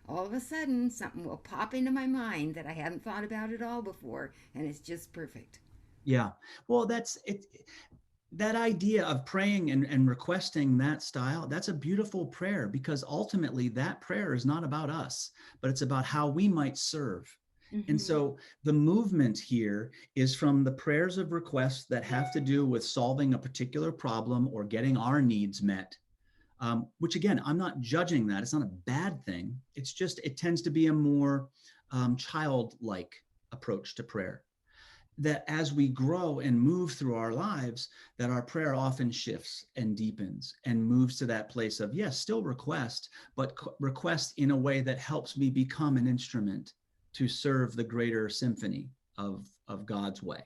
all of a sudden something will pop into my mind that I hadn't thought about at all before, and it's just perfect. Yeah. Well, that's it. That idea of praying and requesting that style, that's a beautiful prayer, because ultimately that prayer is not about us, but it's about how we might serve. Mm-hmm. And so the movement here is from the prayers of requests that have to do with solving a particular problem or getting our needs met, which again, I'm not judging that. It's not a bad thing. It's just, it tends to be a more childlike approach to prayer. That as we grow and move through our lives, that our prayer often shifts and deepens and moves to that place of, yes, still request, but request in a way that helps me become an instrument to serve the greater symphony of God's way.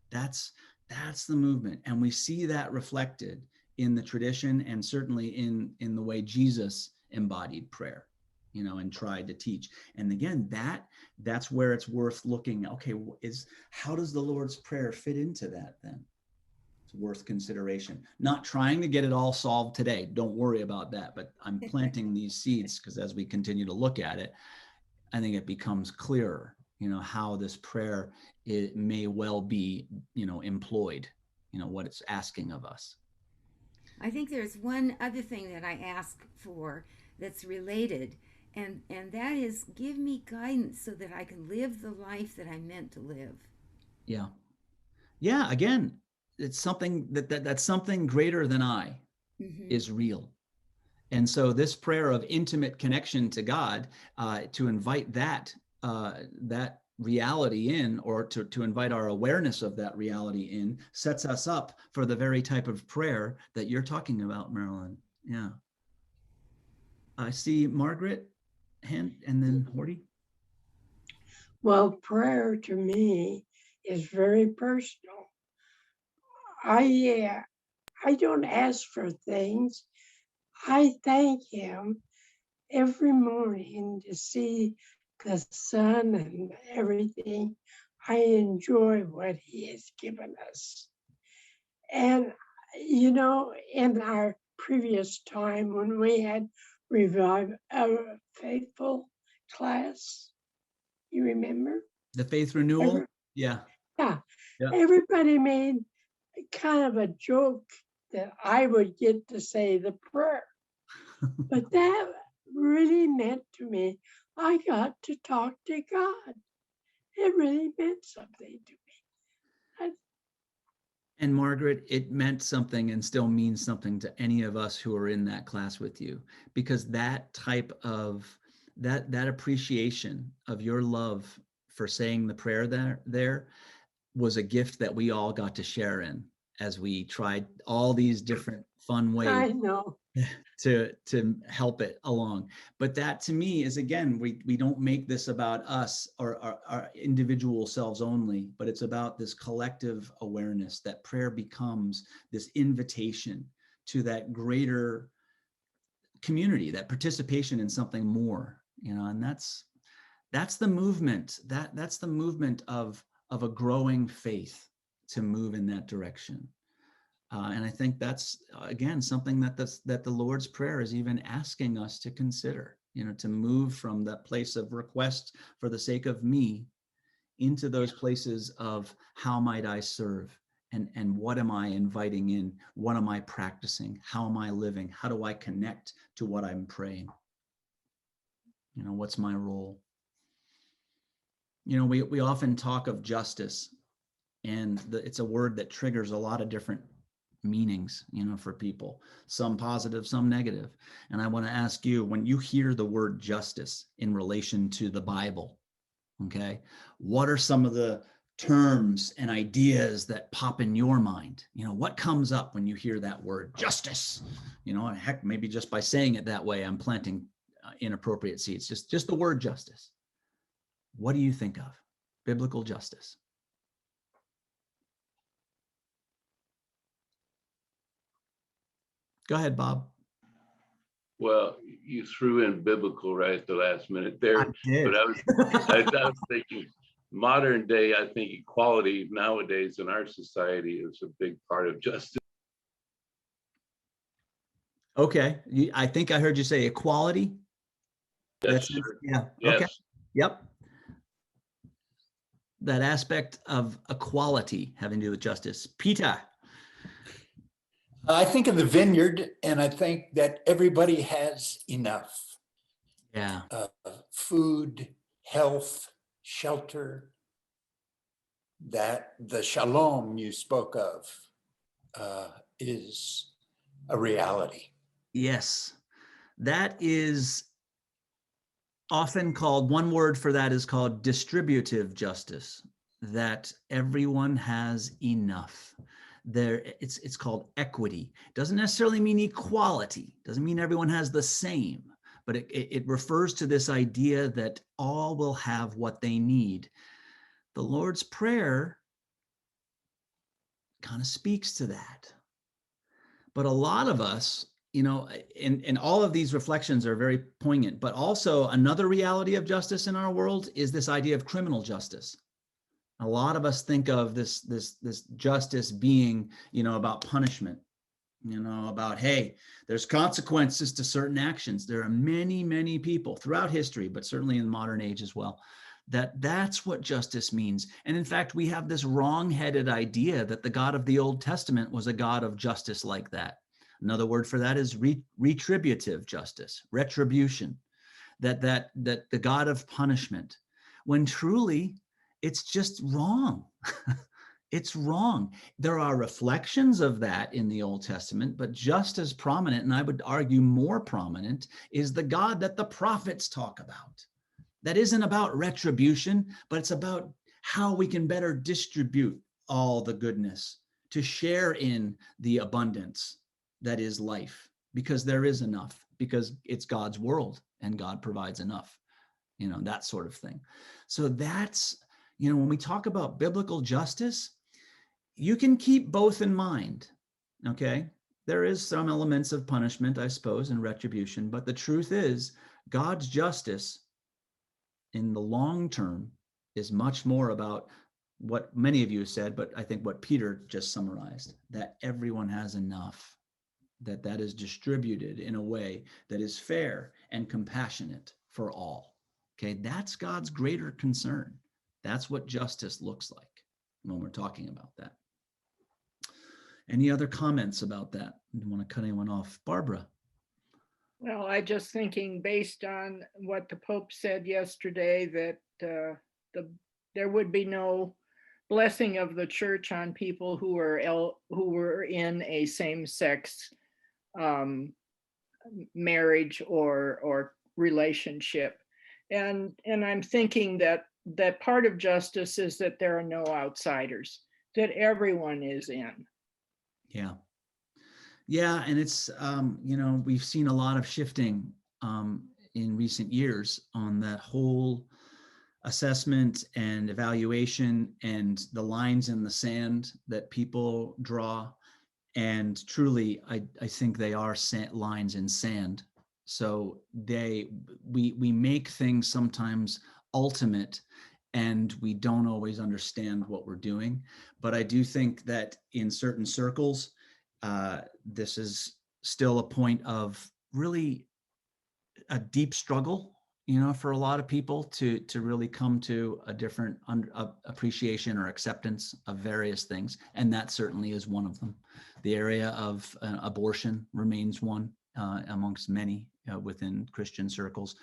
That's the movement. And we see that reflected in the tradition, and certainly in the way Jesus embodied prayer, and tried to teach. And again, that's where it's worth looking. Okay, how does the Lord's Prayer fit into that then? It's worth consideration. Not trying to get it all solved today. Don't worry about that. But I'm planting these seeds, because as we continue to look at it, I think it becomes clearer, how this prayer, it may well be, employed, what it's asking of us. I think there's one other thing that I ask for that's related, And that is, give me guidance so that I can live the life that I'm meant to live. Yeah. Yeah. Again, it's something that's something greater than I is real. And so this prayer of intimate connection to God, to invite that reality in, or to invite our awareness of that reality in, sets us up for the very type of prayer that you're talking about, Marilyn. Yeah. I see Margaret hand, and then Horty. Well, prayer to me is very personal. I don't ask for things. I thank him every morning to see the sun and everything. I enjoy what he has given us. And, you know, in our previous time when we had revived our faithful class, you remember? The faith renewal. Yeah. Yeah. Yeah. Everybody made kind of a joke that I would get to say the prayer. But that really meant to me, I got to talk to God. It really meant something to me. And Margaret, it meant something and still means something to any of us who are in that class with you, because that type of that appreciation of your love for saying the prayer there was a gift that we all got to share in as we tried all these different fun ways I know. to help it along. But that to me is, again, we don't make this about us or our individual selves only, but it's about this collective awareness that prayer becomes this invitation to that greater community, that participation in something more, and that's the movement, that's the movement of a growing faith to move in that direction. And I think that's, again, something that the Lord's Prayer is even asking us to consider, to move from that place of request for the sake of me into those places of how might I serve, and what am I inviting in? What am I practicing? How am I living? How do I connect to what I'm praying? What's my role? We often talk of justice, and it's a word that triggers a lot of different meanings, for people, some positive, some negative. And I want to ask you, when you hear the word justice in relation to the Bible, okay, what are some of the terms and ideas that pop in your mind? What comes up when you hear that word justice? Heck, maybe just by saying it that way, I'm planting inappropriate seeds. Just the word justice. What do you think of? Biblical justice. Go ahead, Bob. Well, you threw in biblical right at the last minute there. I did. But I was thinking modern day, I think equality nowadays in our society is a big part of justice. Okay. I think I heard you say equality. Yes, yeah. yes. Okay. Yep. That aspect of equality having to do with justice. Peter. I think of the vineyard, and I think that everybody has enough. Yeah. Food, health, shelter. That the shalom you spoke of is a reality. Yes. That is often called, one word for that is called distributive justice, that everyone has enough. It's called equity. Doesn't necessarily mean equality. Doesn't mean everyone has the same, but it refers to this idea that all will have what they need. The Lord's Prayer kind of speaks to that. But a lot of us, and all of these reflections are very poignant, but also another reality of justice in our world is this idea of criminal justice. A lot of us think of this justice being, about punishment, about, hey, there's consequences to certain actions. There are many, many people throughout history, but certainly in the modern age as well, that's what justice means. And in fact, we have this wrong-headed idea that the God of the Old Testament was a God of justice like that. Another word for that is retributive justice, retribution. that the God of punishment, when truly it's just wrong. It's wrong. There are reflections of that in the Old Testament, but just as prominent, and I would argue more prominent, is the God that the prophets talk about. That isn't about retribution, but it's about how we can better distribute all the goodness, to share in the abundance that is life, because there is enough, because it's God's world and God provides enough, that sort of thing. So that's, when we talk about biblical justice, you can keep both in mind, okay? There is some elements of punishment, I suppose, and retribution, but the truth is God's justice in the long term is much more about what many of you said, but I think what Peter just summarized, that everyone has enough, that is distributed in a way that is fair and compassionate for all, okay? That's God's greater concern. That's what justice looks like when we're talking about that. Any other comments about that? I don't want to cut anyone off. Barbara. Well, I just thinking based on what the Pope said yesterday, that there would be no blessing of the church on people who were in a same-sex marriage or relationship, and I'm thinking that part of justice is that there are no outsiders, that everyone is in. Yeah, and it's we've seen a lot of shifting in recent years on that whole assessment and evaluation and the lines in the sand that people draw. And truly, I think they are lines in sand. So we make things sometimes ultimate, and we don't always understand what we're doing. But I do think that in certain circles, this is still a point of really a deep struggle, for a lot of people to really come to a different appreciation or acceptance of various things. And that certainly is one of them. The area of abortion remains one amongst many within Christian circles.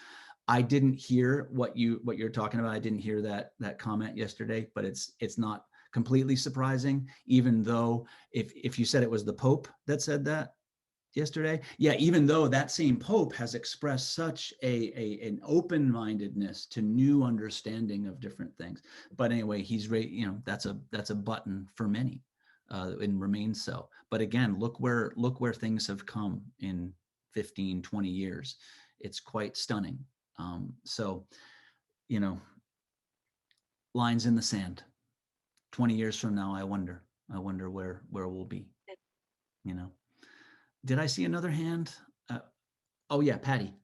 I didn't hear what you're talking about. I didn't hear that comment yesterday, but it's not completely surprising, even though if you said it was the Pope that said that yesterday, yeah, even though that same Pope has expressed such an open-mindedness to new understanding of different things. But anyway, he's that's a button for many, and remains so. But again, look where things have come in 15, 20 years. It's quite stunning. So, lines in the sand. 20 years from now, I wonder where we'll be. Did I see another hand? Oh yeah, Patty.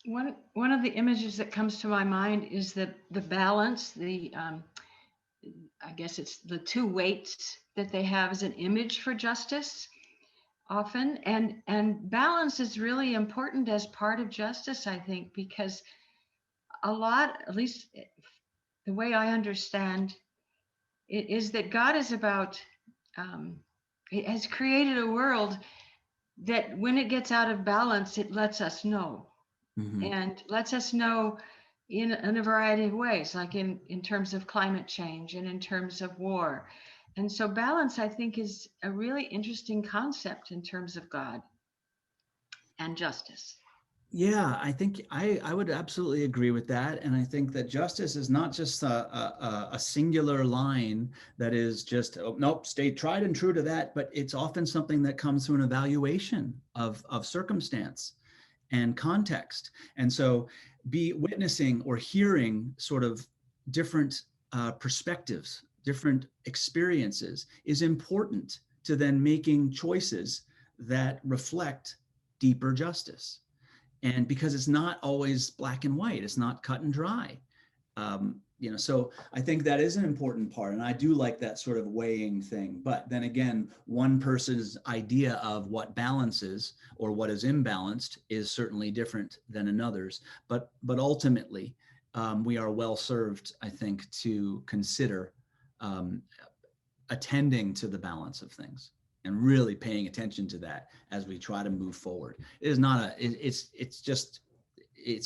One of the images that comes to my mind is the balance, I guess it's the two weights that they have as an image for justice often. And balance is really important as part of justice, I think, because a lot, at least the way I understand it, is that God is about, he has created a world that when it gets out of balance, it lets us know. Mm-hmm. And lets us know in a variety of ways, like in terms of climate change and in terms of war. And so balance, I think, is a really interesting concept in terms of God and justice. Yeah, I think I would absolutely agree with that. And I think that justice is not just a singular line that is just, oh, nope, stay tried and true to that, but it's often something that comes through an evaluation of circumstance and context. And so be witnessing or hearing sort of different perspectives, different experiences is important to then making choices that reflect deeper justice. And because it's not always black and white, it's not cut and dry. So I think that is an important part. And I do like that sort of weighing thing. But then again, one person's idea of what balance is or what is imbalanced is certainly different than another's. But ultimately, we are well served, I think, to consider attending to the balance of things. and really paying attention to that as we try to move forward. It is not it's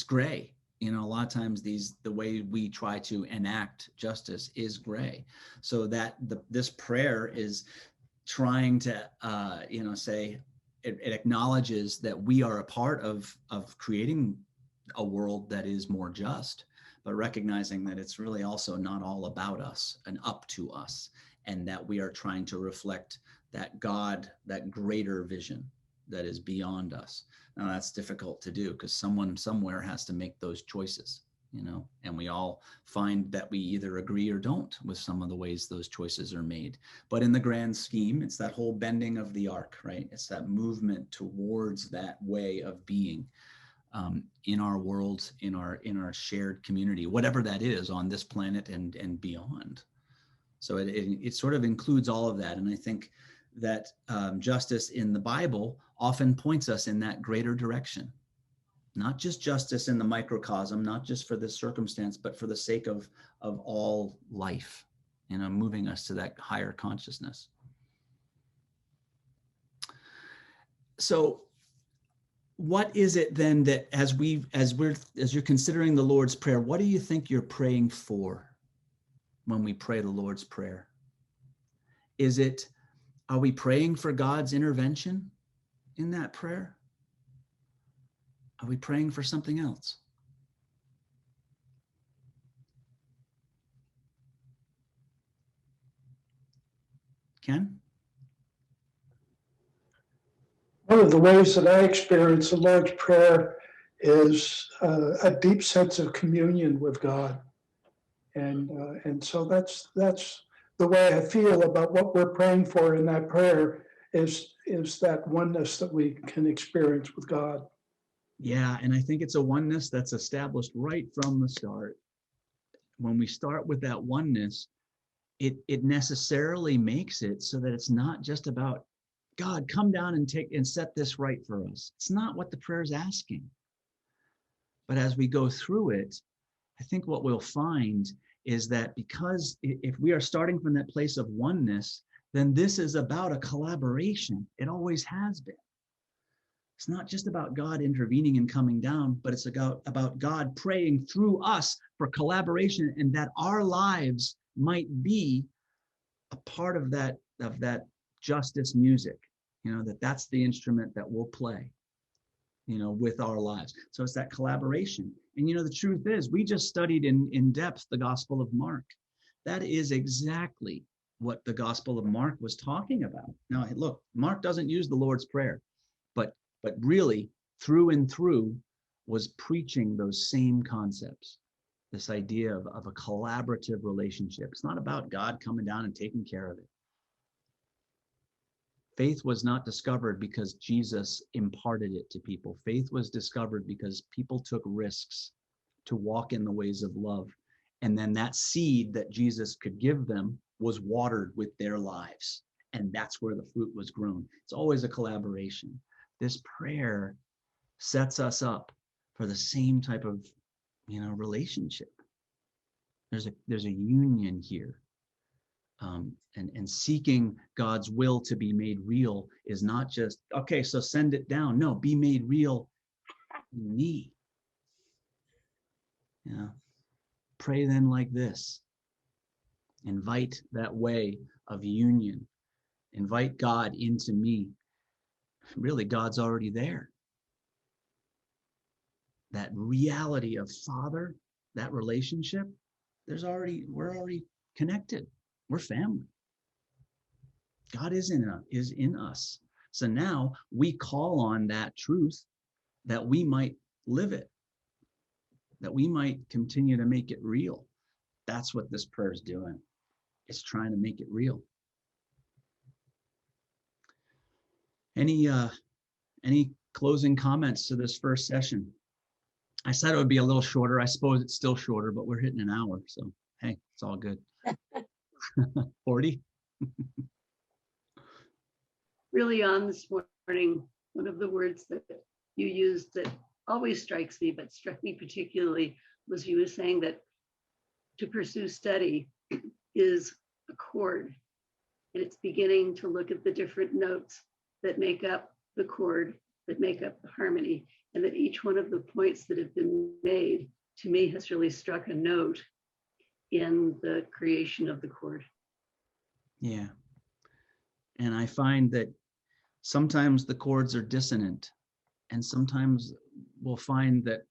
gray. You know, a lot of times the way we try to enact justice is gray. So that this prayer is trying to, say, it acknowledges that we are a part of creating a world that is more just, but recognizing that it's really also not all about us and up to us, and that we are trying to reflect that God, that greater vision that is beyond us. Now that's difficult to do because someone somewhere has to make those choices, and we all find that we either agree or don't with some of the ways those choices are made. But in the grand scheme, it's that whole bending of the arc, right? It's that movement towards that way of being in our world, in our shared community, whatever that is on this planet and beyond. So it sort of includes all of that. And I think that justice in the Bible often points us in that greater direction. Not just justice in the microcosm, not just for this circumstance, but for the sake of all life, moving us to that higher consciousness. So what is it then that as you're considering the Lord's Prayer, what do you think you're praying for when we pray the Lord's Prayer? Are we praying for God's intervention in that prayer? Are we praying for something else? Ken? One of the ways that I experience the Lord's Prayer is a deep sense of communion with God. And so that's the way I feel about what we're praying for in that prayer is that oneness that we can experience with God. Yeah, and I think it's a oneness that's established right from the start. When we start with that oneness, it necessarily makes it so that it's not just about God, come down and set this right for us. It's not what the prayer is asking. But as we go through it, I think what we'll find is that because if we are starting from that place of oneness, then this is about a collaboration. It always has been. It's not just about God intervening and coming down, but it's about God praying through us for collaboration, and that our lives might be a part of that justice music, that's the instrument that we'll play, with our lives. So it's that collaboration. And the truth is, we just studied in depth the Gospel of Mark. That is exactly what the Gospel of Mark was talking about. Now, look, Mark doesn't use the Lord's Prayer, but really through and through was preaching those same concepts, this idea of a collaborative relationship. It's not about God coming down and taking care of it. Faith was not discovered because Jesus imparted it to people. Faith was discovered because people took risks to walk in the ways of love. And then that seed that Jesus could give them was watered with their lives. And that's where the fruit was grown. It's always a collaboration. This prayer sets us up for the same type of, relationship. There's a union here. And seeking God's will to be made real is not just, okay, so send it down. No, be made real in me. Pray then like this. Invite that way of union. Invite God into me. Really, God's already there. That reality of Father, that relationship, we're already connected. We're family. God is in us. So now we call on that truth that we might live it, that we might continue to make it real. That's what this prayer is doing. It's trying to make it real. Any closing comments to this first session? I said it would be a little shorter. I suppose it's still shorter, but we're hitting an hour. So, hey, it's all good. 40? Really on this morning, one of the words that you used that always strikes me, but struck me particularly, was you were saying that to pursue study is a cord. and it's beginning to look at the different notes that make up the chord, that make up the harmony, and that each one of the points that have been made, to me, has really struck a note in the creation of the chord. Yeah. And I find that sometimes the chords are dissonant, and sometimes we'll find that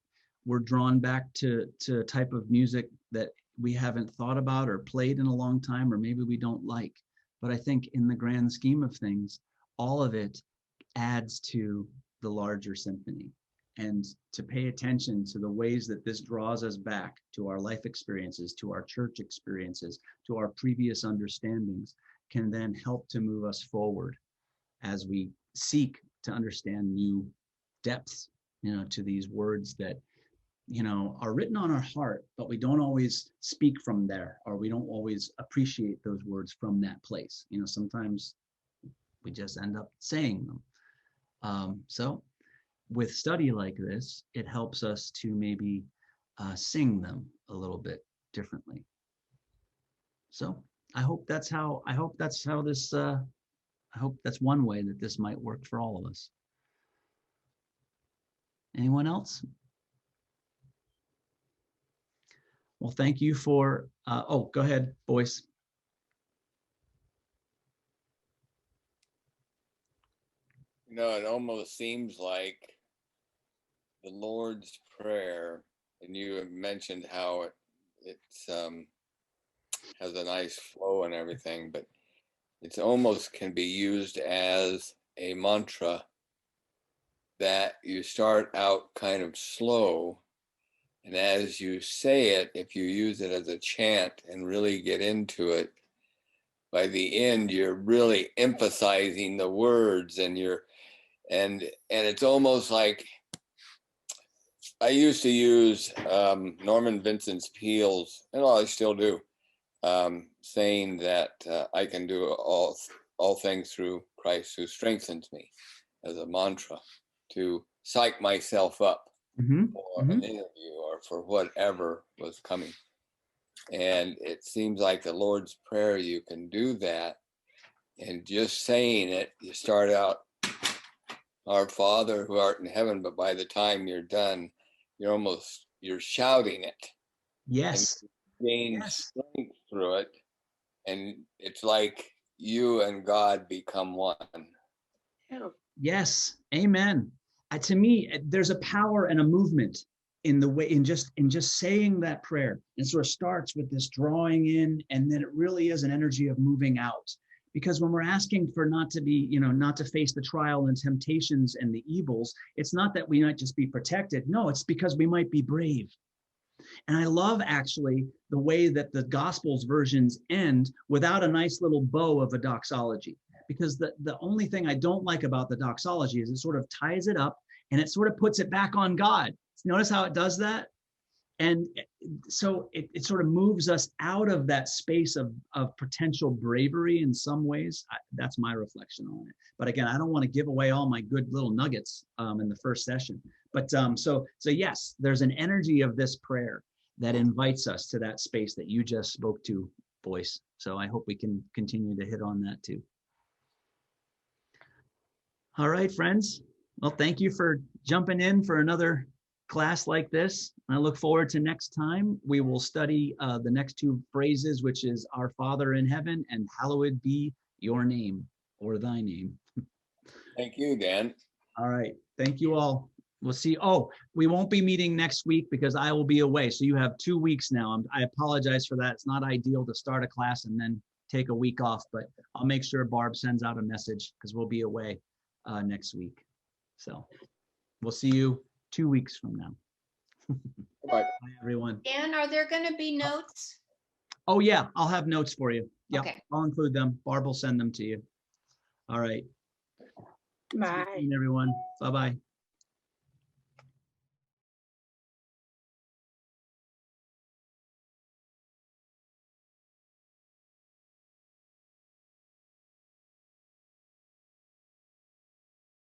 we're drawn back to a type of music that we haven't thought about or played in a long time, or maybe we don't like. But I think in the grand scheme of things, all of it adds to the larger symphony. And to pay attention to the ways that this draws us back to our life experiences, to our church experiences, to our previous understandings, can then help to move us forward as we seek to understand new depths, to these words that, are written on our heart, but we don't always speak from there, or we don't always appreciate those words from that place. Sometimes we just end up saying them. So with study like this, it helps us to maybe sing them a little bit differently. So I hope that's one way that this might work for all of us. Anyone else? Well, thank you for, go ahead, Boyce. It almost seems like the Lord's Prayer, and you have mentioned how it has a nice flow and everything, but it's almost can be used as a mantra that you start out kind of slow, and as you say it, if you use it as a chant and really get into it, by the end you're really emphasizing the words, and it's almost like I used to use Norman Vincent Peale's, and I still do, saying that I can do all things through Christ who strengthens me, as a mantra to psych myself up for an interview or for whatever was coming. And it seems like the Lord's Prayer, you can do that, and just saying it, you start out, Our Father who art in heaven, but by the time you're done, you're shouting it. Yes. And you gain strength through it. And it's like you and God become one. Yes. Amen. To me, there's a power and a movement in the way, in just saying that prayer. And sort of starts with this drawing in, and then it really is an energy of moving out. Because when we're asking for not to be, not to face the trial and temptations and the evils, it's not that we might just be protected. No, it's because we might be brave. And I love actually the way that the Gospels versions end without a nice little bow of a doxology. Because the only thing I don't like about the doxology is it sort of ties it up and it sort of puts it back on God. Notice how it does that? And so it sort of moves us out of that space of potential bravery in some ways. That's my reflection on it. But again, I don't want to give away all my good little nuggets in the first session. But so yes, there's an energy of this prayer that invites us to that space that you just spoke to, Boyce. So I hope we can continue to hit on that too. All right, friends. Well, thank you for jumping in for another class like this. I look forward to next time. We will study the next two phrases, which is Our Father in Heaven and Hallowed be your name, or thy name. Thank you, Dan. All right. Thank you all. We'll see. Oh, we won't be meeting next week because I will be away. So you have 2 weeks now. I apologize for that. It's not ideal to start a class and then take a week off, but I'll make sure Barb sends out a message because we'll be away next week. So we'll see you 2 weeks from now. Bye. Bye, everyone. Dan, are there going to be notes? Oh, yeah. I'll have notes for you. Yeah, Okay. I'll include them. Barb will send them to you. All right. Bye. See you, everyone. Bye-bye.